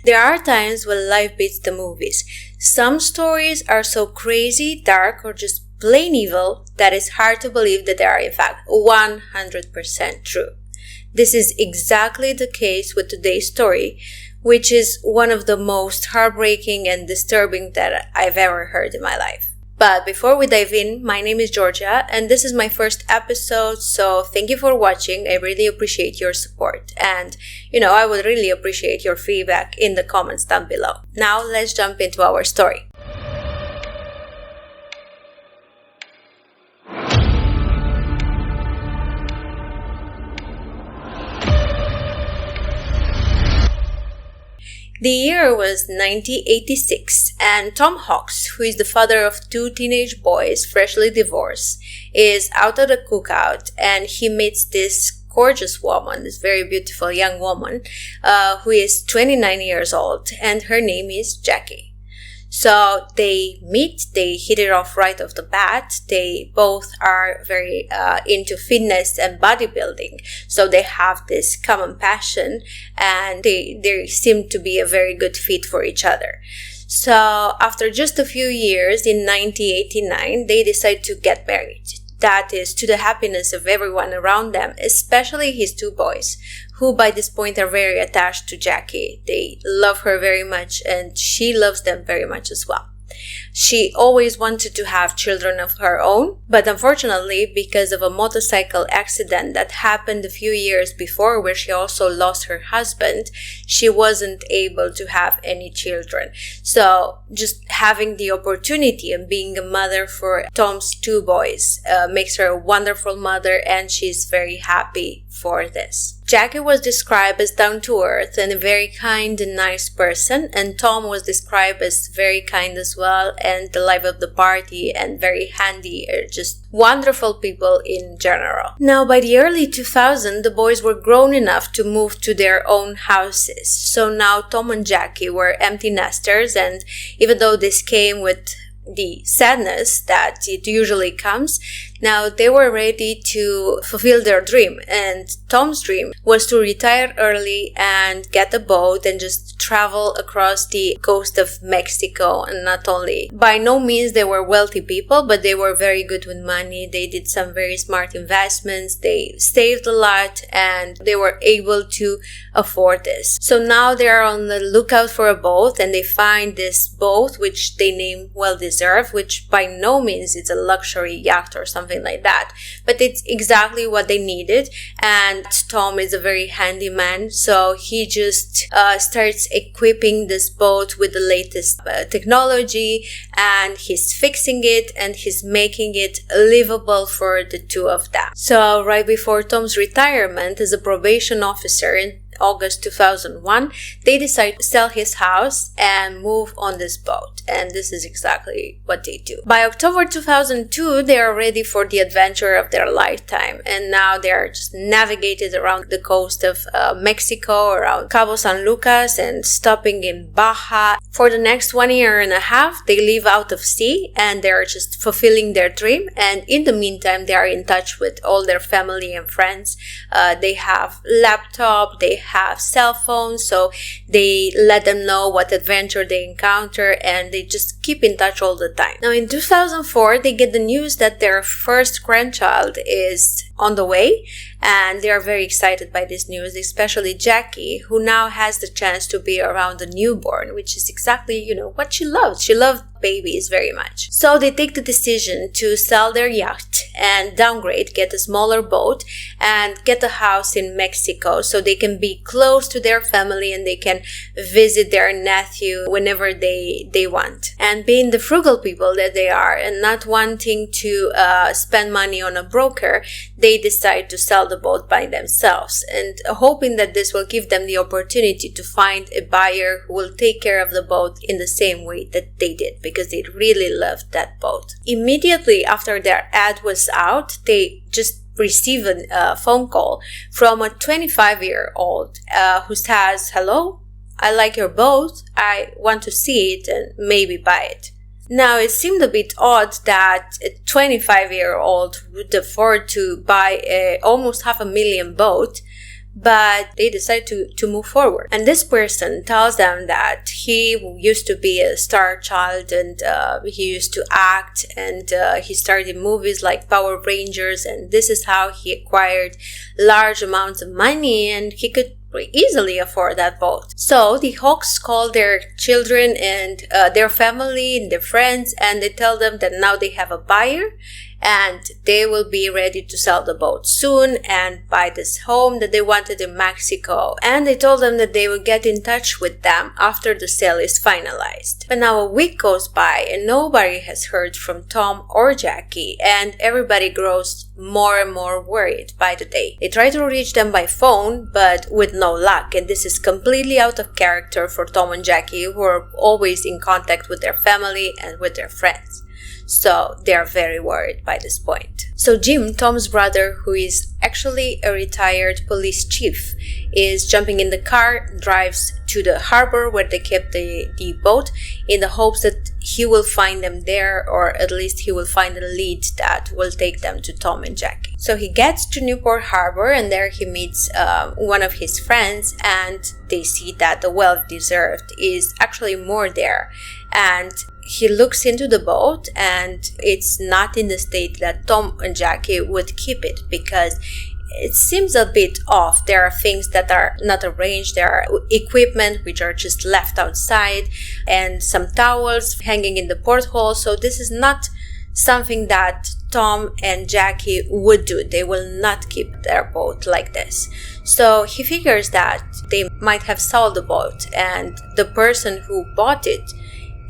There are times when life beats the movies. Some stories are so crazy, dark, or just plain evil that it's hard to believe that they are in fact 100% true. This is exactly the case with today's story, which is one of the most heartbreaking and disturbing that I've ever heard in my life. But before we dive in, my name is Georgia and this is my first episode, so thank you for watching. I really appreciate your support and, I would really appreciate your feedback in the comments down below. Now let's jump into our story. The year was 1986, and Tom Hawks, who is the father of two teenage boys, freshly divorced, is out at a cookout, and he meets this gorgeous woman, this very beautiful young woman, who is 29 years old, and her name is Jackie. So they meet, they hit it off right off the bat. They both are very into fitness and bodybuilding. So they have this common passion and they seem to be a very good fit for each other. So after just a few years, in 1989, they decide to get married. That is to the happiness of everyone around them, especially his two boys, who by this point are very attached to Jackie. They love her very much and she loves them very much as well. She always wanted to have children of her own, but unfortunately, because of a motorcycle accident that happened a few years before where she also lost her husband, she wasn't able to have any children. So just having the opportunity and being a mother for Tom's two boys makes her a wonderful mother, and she's very happy for this. Jackie was described as down-to-earth and a very kind and nice person, and Tom was described as very kind as well and the life of the party and very handy, just wonderful people in general. Now, by the early 2000s, the boys were grown enough to move to their own houses. So now Tom and Jackie were empty nesters, and even though this came with the sadness that it usually comes, now they were ready to fulfill their dream, and Tom's dream was to retire early and get a boat and just travel across the coast of Mexico. And not only, by no means they were wealthy people, but they were very good with money. They did some very smart investments, they saved a lot, and they were able to afford this. So now they are on the lookout for a boat, and they find this boat which they name Well Deserved, which by no means is a luxury yacht or something like that, but it's exactly what they needed. And Tom is a very handy man, so he just starts equipping this boat with the latest technology, and he's fixing it and he's making it livable for the two of them. So right before Tom's retirement as a probation officer in August 2001, they decide to sell his house and move on this boat, and this is exactly what they do. By October 2002, they are ready for the adventure of their lifetime, and now they are just navigated around the coast of Mexico, around Cabo San Lucas, and stopping in Baja. For the next 1 year and a half, they live out of sea, and they are just fulfilling their dream, and in the meantime, they are in touch with all their family and friends. They have laptop, they have cell phones, so they let them know what adventure they encounter, and they just keep in touch all the time. Now in 2004, they get the news that their first grandchild is on the way, and they are very excited by this news, especially Jackie, who now has the chance to be around a newborn, which is exactly, what she loves. She loved babies very much. So they take the decision to sell their yacht and downgrade, get a smaller boat, and get a house in Mexico so they can be close to their family and they can visit their nephew whenever they want. And being the frugal people that they are and not wanting to spend money on a broker, they decide to sell the boat by themselves, and hoping that this will give them the opportunity to find a buyer who will take care of the boat in the same way that they did, because they really loved that boat. Immediately after their ad was out, they just received a phone call from a 25-year-old who says, "Hello, I like your boat. I want to see it and maybe buy it." Now, it seemed a bit odd that a 25-year-old would afford to buy a almost $500,000 boat, but they decide to move forward. And this person tells them that he used to be a star child, and he used to act, and he starred in movies like Power Rangers, and this is how he acquired large amounts of money, and he could easily afford that boat. So the Hawks call their children and their family and their friends, and they tell them that now they have a buyer and they will be ready to sell the boat soon and buy this home that they wanted in Mexico. And they told them that they will get in touch with them after the sale is finalized. But now a week goes by and nobody has heard from Tom or Jackie, and everybody grows more and more worried by the day. They try to reach them by phone, but with no luck, and this is completely out of character for Tom and Jackie, who are always in contact with their family and with their friends. So they're very worried by this point. So Jim, Tom's brother, who is actually a retired police chief, is jumping in the car, drives to the harbor where they kept the boat, in the hopes that he will find them there, or at least he will find a lead that will take them to Tom and Jackie. So he gets to Newport Harbor, and there he meets one of his friends, and they see that the well-deserved is actually moored there. And he looks into the boat, and it's not in the state that Tom and Jackie would keep it, because it seems a bit off. There are things that are not arranged. There are equipment which are just left outside, and some towels hanging in the porthole. So this is not something that Tom and Jackie would do. They will not keep their boat like this. So he figures that they might have sold the boat, and the person who bought it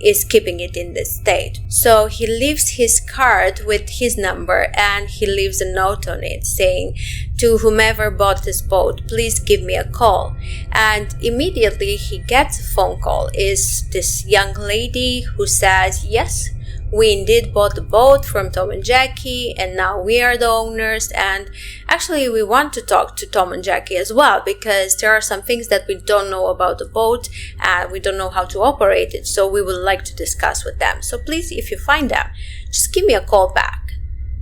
is keeping it in this state. So he leaves his card with his number, and he leaves a note on it saying, "To whomever bought this boat, please give me a call." And immediately he gets a phone call. Is this young lady who says, "Yes, we indeed bought the boat from Tom and Jackie, and now we are the owners, and actually we want to talk to Tom and Jackie as well, because there are some things that we don't know about the boat, and we don't know how to operate it, so we would like to discuss with them. So please, if you find them, just give me a call back."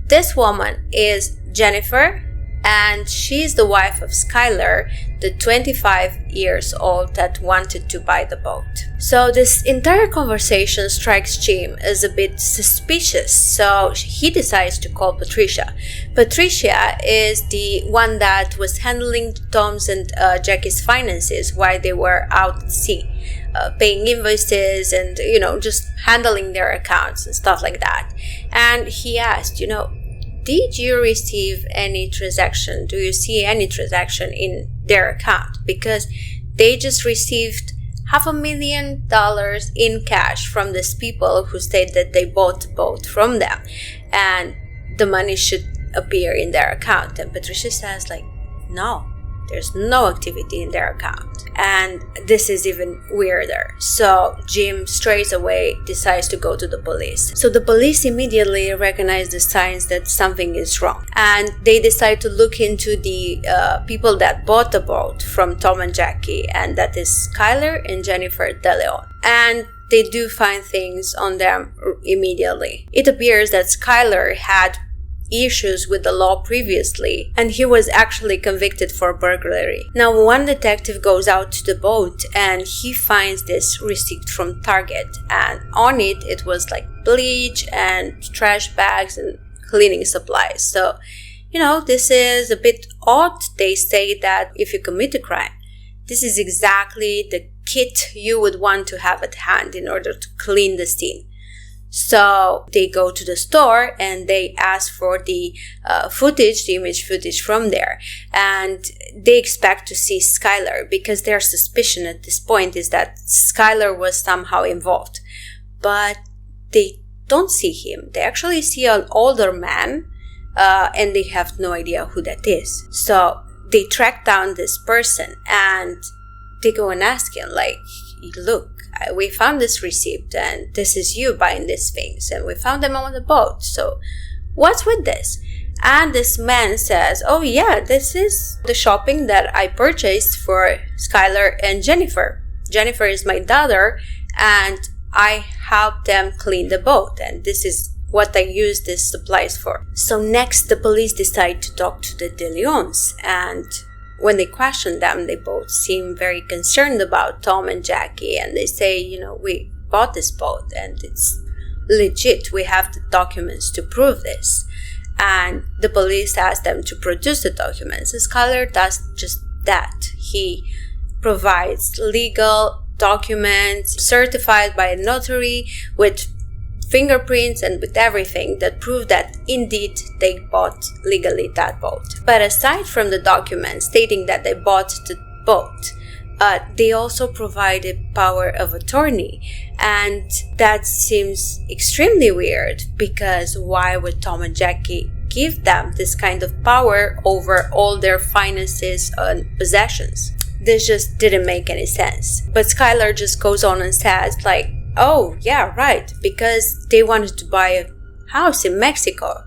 This woman is Jennifer, and she's the wife of Skylar, the 25 years old that wanted to buy the boat. So this entire conversation strikes Jim as a bit suspicious, so he decides to call Patricia. Patricia is the one that was handling Tom's and Jackie's finances while they were out at sea, paying invoices and, just handling their accounts and stuff like that. And he asked, "Did you receive any transaction? Do you see any transaction in their account?" Because they just received $500,000 in cash from these people who said that they bought the boat from them, and the money should appear in their account. And Patricia says, no, there's no activity in their account. And this is even weirder. So Jim straight away decides to go to the police. So the police immediately recognize the signs that something is wrong, and they decide to look into the people that bought the boat from Tom and Jackie, and that is Skylar and Jennifer DeLeon. And they do find things on them immediately. It appears that Skylar had issues with the law previously, and he was actually convicted for burglary. Now, one detective goes out to the boat, and he finds this receipt from Target, and on it was bleach and trash bags and cleaning supplies. So, this is a bit odd. They say that if you commit a crime, this is exactly the kit you would want to have at hand in order to clean the scene. So they go to the store and they ask for the image footage from there. And they expect to see Skylar, because their suspicion at this point is that Skylar was somehow involved. But they don't see him. They actually see an older man, and they have no idea who that is. So they track down this person and they go and ask him, "Look, we found this receipt, and this is you buying these things, and we found them on the boat. So what's with this?" And this man says, "Oh yeah, this is the shopping that I purchased for Skylar and Jennifer. Jennifer is my daughter, and I helped them clean the boat, and this is what I used these supplies for." So next, the police decide to talk to the DeLeons, and when they question them, they both seem very concerned about Tom and Jackie, and they say, we bought this boat and it's legit. We have the documents to prove this. And the police ask them to produce the documents. And Skylar does just that. He provides legal documents certified by a notary with fingerprints and with everything that prove that indeed they bought legally that boat. But aside from the documents stating that they bought the boat, they also provide a power of attorney, and that seems extremely weird, because why would Tom and Jackie give them this kind of power over all their finances and possessions? This just didn't make any sense. But Skylar just goes on and says, oh, yeah, right, because they wanted to buy a house in Mexico,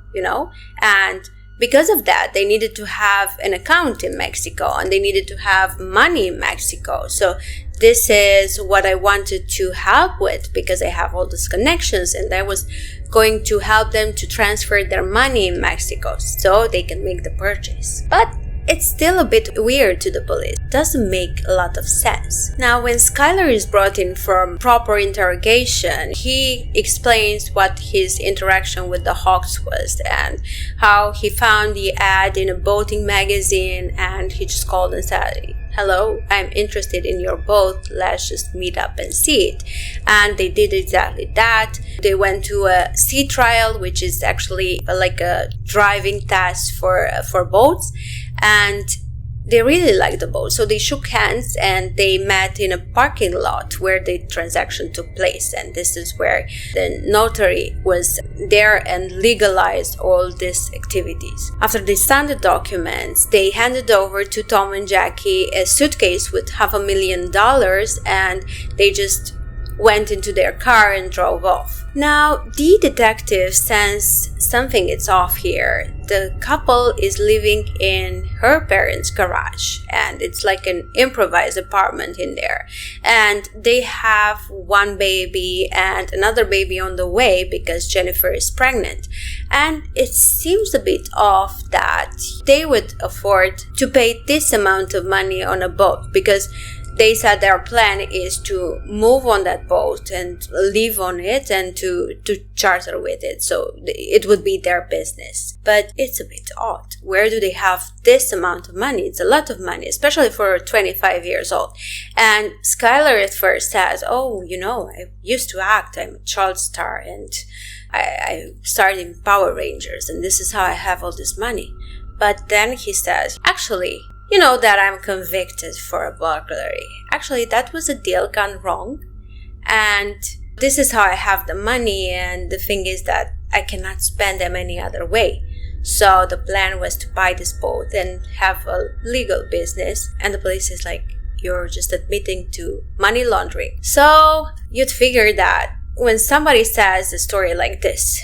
and because of that, they needed to have an account in Mexico, and they needed to have money in Mexico. So this is what I wanted to help with, because I have all these connections, and I was going to help them to transfer their money in Mexico so they can make the purchase. But it's still a bit weird to the police. It doesn't make a lot of sense. Now, when Skylar is brought in for proper interrogation, he explains what his interaction with the Hawks was and how he found the ad in a boating magazine, and he just called and said, hello, I'm interested in your boat. Let's just meet up and see it. And they did exactly that. They went to a sea trial, which is actually like a driving test for boats. And they really liked the boat. So they shook hands and they met in a parking lot where the transaction took place. And this is where the notary was there and legalized all these activities. After they signed the documents, they handed over to Tom and Jackie a suitcase with $500,000, and they just went into their car and drove off. Now, the detective sense something is off here. The couple is living in her parents' garage, and it's like an improvised apartment in there. And they have one baby and another baby on the way because Jennifer is pregnant. And it seems a bit off that they would afford to pay this amount of money on a boat, because they said their plan is to move on that boat and live on it and to charter with it. So it would be their business. But it's a bit odd. Where do they have this amount of money? It's a lot of money, especially for 25 years old. And Skylar at first says, oh, I used to act. I'm a child star, and I started in Power Rangers, and this is how I have all this money. But then he says, actually, you know that I'm convicted for a burglary. Actually, that was a deal gone wrong. And this is how I have the money. And the thing is that I cannot spend them any other way. So the plan was to buy this boat and have a legal business. And the police is like, you're just admitting to money laundering. So you'd figure that when somebody says a story like this,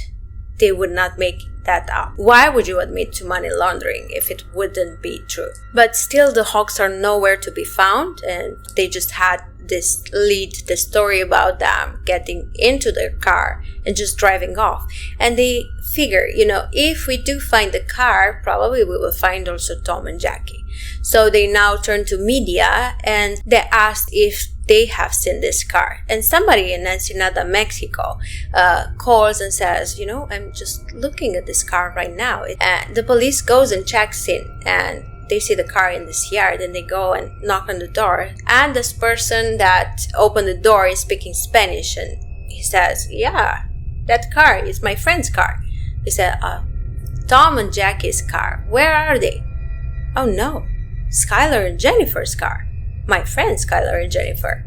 they would not make that up. Why would you admit to money laundering if it wouldn't be true? But still, the Hawks are nowhere to be found, and they just had this lead, the story about them getting into their car and just driving off. And they figure, if we do find the car, probably we will find also Tom and Jackie. So they now turn to media and they asked if they have seen this car. And somebody in Ensenada, Mexico, calls and says, I'm just looking at this car right now. And the police goes and checks in, and they see the car in this yard, and they go and knock on the door. And this person that opened the door is speaking Spanish, and he says, yeah, that car is my friend's car. He said, Tom and Jackie's car. Where are they? Oh no, Skylar and Jennifer's car. My friends Skylar and Jennifer.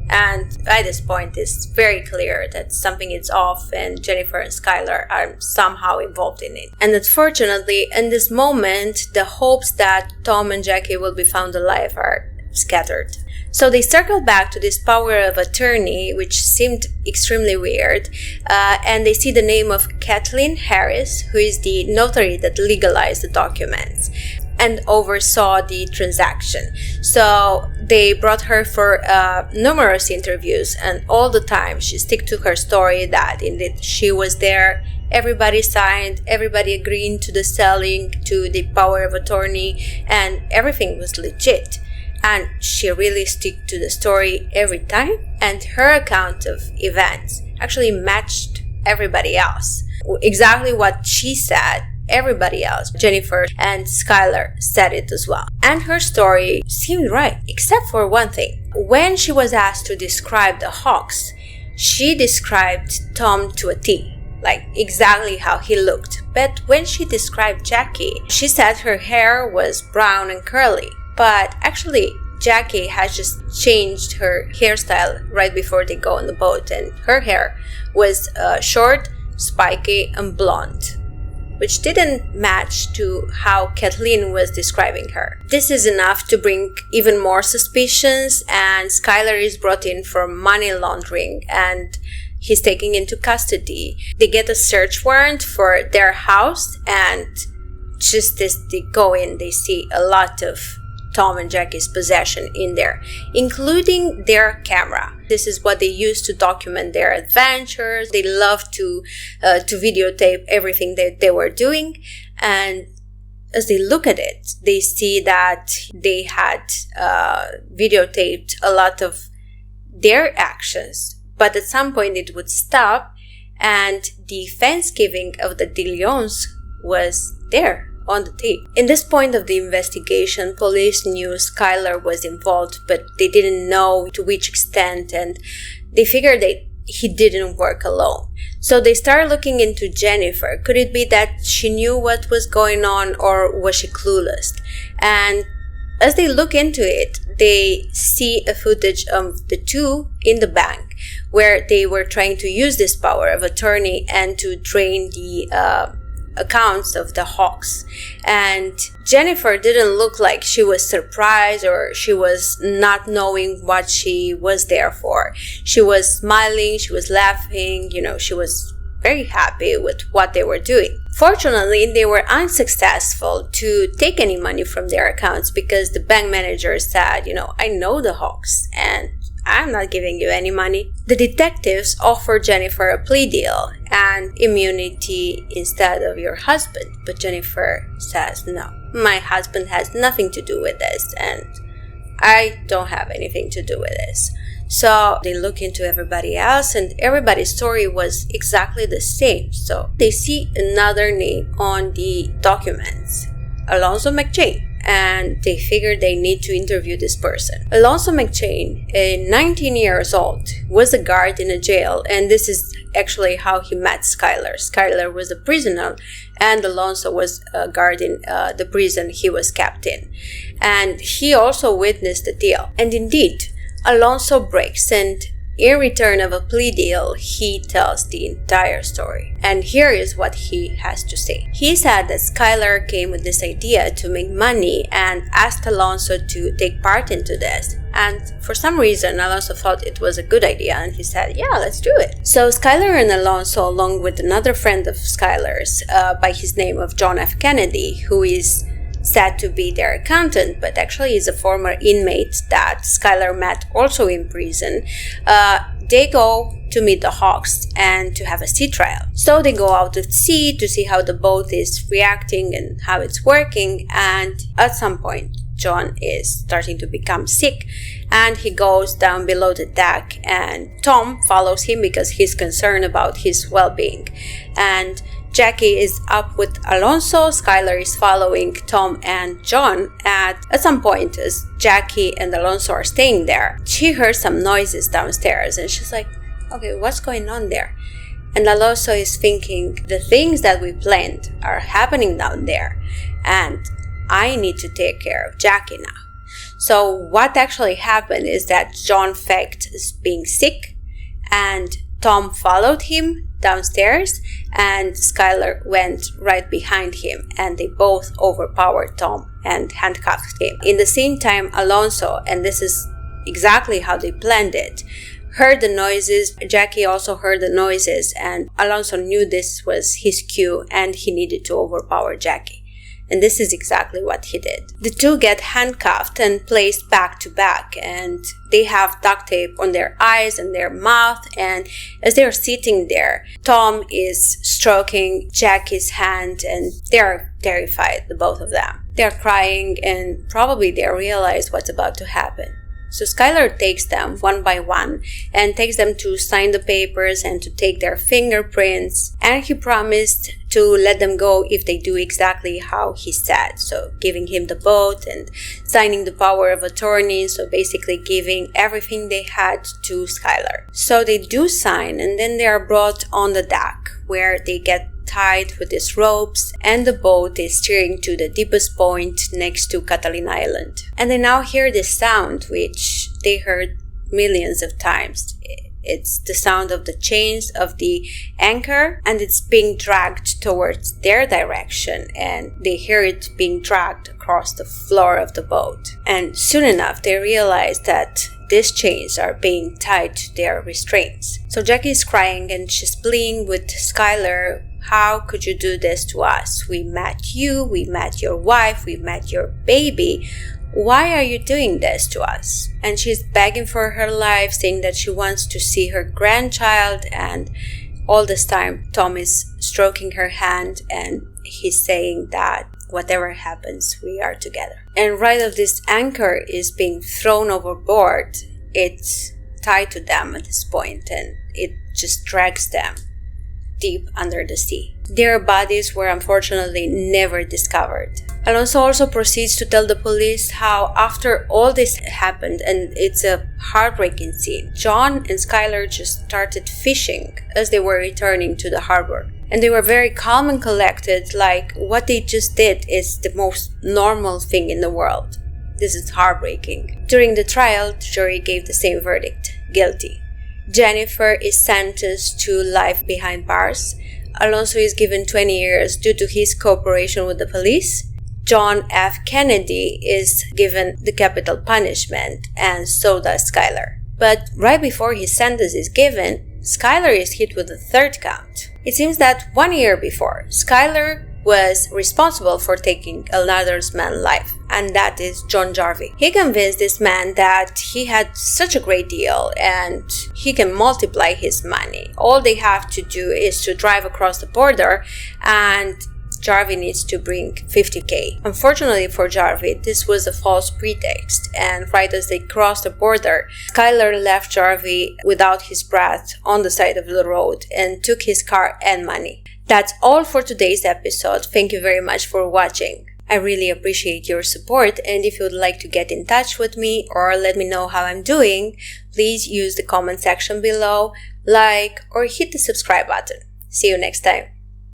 And at this point, it's very clear that something is off, and Jennifer and Skylar are somehow involved in it. And unfortunately, in this moment, the hopes that Tom and Jackie will be found alive are scattered. So they circle back to this power of attorney, which seemed extremely weird, and they see the name of Kathleen Harris, who is the notary that legalized the documents. and oversaw the transaction. So they brought her for numerous interviews, and all the time she stuck to her story that indeed she was there. Everybody signed, everybody agreeing to the selling, to the power of attorney, and everything was legit. And she really stuck to the story every time, and her account of events actually matched everybody else. Exactly what she said, everybody else, Jennifer and Skylar, said it as well. And her story seemed right, except for one thing. When she was asked to describe the Hawks, she described Tom to a T, like exactly how he looked. But when she described Jackie, she said her hair was brown and curly. But actually, Jackie has just changed her hairstyle right before they go on the boat, and her hair was short, spiky, and blonde, which didn't match to how Kathleen was describing her. This is enough to bring even more suspicions, and Skylar is brought in for money laundering, and he's taken into custody. They get a search warrant for their house, and just as they go in, they see a lot of Tom and Jackie's possession in there, including their camera. This is what they use to document their adventures. They love to videotape everything that they were doing. And as they look at it, they see that they had videotaped a lot of their actions. But at some point it would stop, and the Thanksgiving of the De Leons was there on the tape. In this point of the investigation, police knew Skylar was involved, but they didn't know to which extent, and they figured that he didn't work alone. So they started looking into Jennifer. Could it be that she knew what was going on, or was she clueless? And as they look into it, they see a footage of the two in the bank where they were trying to use this power of attorney and to drain the accounts of the Hawks. And Jennifer didn't look like she was surprised or she was not knowing what she was there for. She was smiling, she was laughing, she was very happy with what they were doing. Fortunately, they were unsuccessful to take any money from their accounts because the bank manager said, I know the Hawks and I'm not giving you any money. The detectives offer Jennifer a plea deal and immunity instead of your husband. But Jennifer says, no, my husband has nothing to do with this and I don't have anything to do with this. So they look into everybody else and everybody's story was exactly the same. So they see another name on the documents, Alonzo McChain. And they figured they need to interview this person. Alonzo McChain, 19 years old, was a guard in a jail, and this is actually how he met Skylar. Skylar was a prisoner, and Alonzo was a guard in the prison he was kept in. And he also witnessed the deal. And indeed, Alonzo breaks, and in return of a plea deal, he tells the entire story. And here is what he has to say. He said that Skylar came with this idea to make money and asked Alonzo to take part into this. And for some reason, Alonzo thought it was a good idea and he said, yeah, let's do it. So Skylar and Alonzo, along with another friend of Skylar's by his name of John F. Kennedy, who is said to be their accountant, but actually is a former inmate that Skylar met also in prison. They go to meet the Hawks and to have a sea trial. So they go out at sea to see how the boat is reacting and how it's working. And at some point, John is starting to become sick and he goes down below the deck, and Tom follows him because he's concerned about his well-being. And Jackie is up with Alonzo. Skylar is following Tom and John. At some point, as Jackie and Alonzo are staying there, she heard some noises downstairs and she's like, okay, what's going on there? And Alonzo is thinking, the things that we planned are happening down there and I need to take care of Jackie now. So what actually happened is that John faked as being sick and Tom followed him downstairs and Skylar went right behind him and they both overpowered Tom and handcuffed him. In the same time, Alonzo, and this is exactly how they planned it, heard the noises. Jackie also heard the noises and Alonzo knew this was his cue and he needed to overpower Jackie. And this is exactly what he did. The two get handcuffed and placed back to back, and they have duct tape on their eyes and their mouth. And as they're sitting there, Tom is stroking Jackie's hand, and they're terrified, the both of them. They're crying, and probably they realize what's about to happen. So Skylar takes them one by one and takes them to sign the papers and to take their fingerprints. And he promised to let them go if they do exactly how he said. So giving him the boat and signing the power of attorney. So basically giving everything they had to Skylar. So they do sign, and then they are brought on the deck where they get tied with these ropes, and the boat is steering to the deepest point next to Catalina Island. And they now hear this sound, which they heard millions of times. It's the sound of the chains of the anchor, and it's being dragged towards their direction, and they hear it being dragged across the floor of the boat. And soon enough, they realize that these chains are being tied to their restraints. So Jackie is crying, and she's pleading with Skylar, how could you do this to us? We met you, we met your wife, we met your baby. Why are you doing this to us? And she's begging for her life, saying that she wants to see her grandchild. And all this time, Tom is stroking her hand, and he's saying that whatever happens, we are together. And right as this anchor is being thrown overboard, it's tied to them at this point, and it just drags them deep under the sea. Their bodies were unfortunately never discovered. Alonso also proceeds to tell the police how after all this happened, and it's a heartbreaking scene, John and Skylar just started fishing as they were returning to the harbor. And they were very calm and collected, like what they just did is the most normal thing in the world. This is heartbreaking. During the trial, the jury gave the same verdict, guilty. Jennifer is sentenced to life behind bars. Alonso is given 20 years due to his cooperation with the police. John F. Kennedy is given the capital punishment, and so does Skylar. But right before his sentence is given, Skylar is hit with a third count. It seems that 1 year before, Skylar was responsible for taking another man's life, and that is John Jarvis. He convinced this man that he had such a great deal and he can multiply his money. All they have to do is to drive across the border, and Jarvis needs to bring $50,000. Unfortunately for Jarvis, this was a false pretext, and right as they crossed the border, Skylar left Jarvis without his breath on the side of the road and took his car and money. That's all for today's episode. Thank you very much for watching. I really appreciate your support, and if you would like to get in touch with me or let me know how I'm doing, please use the comment section below, like, or hit the subscribe button. See you next time.